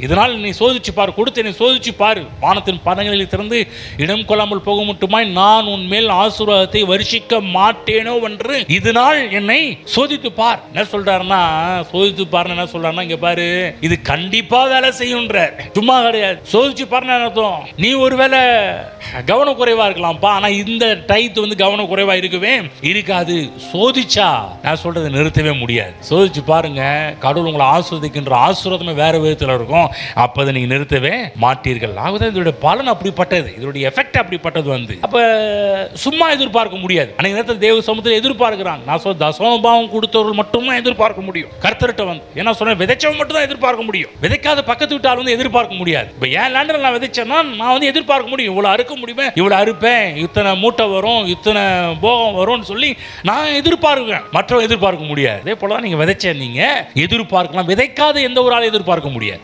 இதனால் நீ சோதிச்சு பார், கொடுத்து என்னை சோதிச்சு பார். வானத்தின் பதங்களில் திறந்து இடம் கொள்ளாமல் போக மட்டுமாய் நான் உன் மேல் ஆசீர்வாதத்தை வருஷிக்க மாட்டேனோ என்று இதனால் என்னை சோதித்து பார். என்ன சொல்றாருன்னா, சோதித்து பாருன்னு என்ன சொல்றாருன்னா, இங்க பாரு, இது கண்டிப்பா வேலை செய்யும்ன்றார். சும்மா கிடையாது. சோதிச்சு பாருன்னு அர்த்தம், நீ ஒருவேளை கவனக்குறைவா இருக்கலாம்ப்பா, ஆனா இந்த டைத் வந்து கவனக்குறைவா இருக்கவே இருக்காது. சோதிச்சா நான் சொல்றதை நிறுத்தவே முடியாது. சோதிச்சு பாருங்க, கடவுள் உங்களை ஆசீர்வதிக்கின்ற ஆசீர்வாதமே வேற விதத்தில் இருக்கும். அப்பதை நீங்க நிறுத்தவே மாட்டீர்கள். ஆகவே இதோட பலன் அப்படிப்பட்டது, இதோடைய எஃபெக்ட் அப்படிப்பட்டது. வந்து அப்ப சும்மா எதிர்பார்க்க முடியாது. அன்னைக்கு நேரத்தில் தேவ சமூகத்தில் எதிர்பார்க்கிறாங்க. நான் சொல்ல தசமபாவம் கொடுத்தவர்கள் மட்டும்தான் எதிர்பார்க்க முடியும் கர்த்தர்கிட்ட வந்து. ஏன்னா சொன்ன விதைச்சவன் மட்டும் தான் எதிர்பார்க்க முடியும். விதைக்காத பக்கத்து வீட்டால் வந்து எதிர்பார்க்க முடியாது. இப்ப என் லேண்டில் நான் விதைச்சேன்னா நான் வந்து எதிர்பார்க்க முடியும், இவ்வளவு அறுக்க முடியுமே, இவ்வளவு அறுப்பேன், இத்தனை மூட்டை வரும், இத்தனை போகம் வரும்னு சொல்லி நான் எதிர்பார்க்கிறேன். மற்றவங்க எதிர்பார்க்க முடியாது. அதே போலதான் நீங்க விதைச்ச நீங்க எதிர்பார்க்கலாம். விதைக்காத எந்த ஒரு ஆள் எதிர்பார்க்க முடியாது.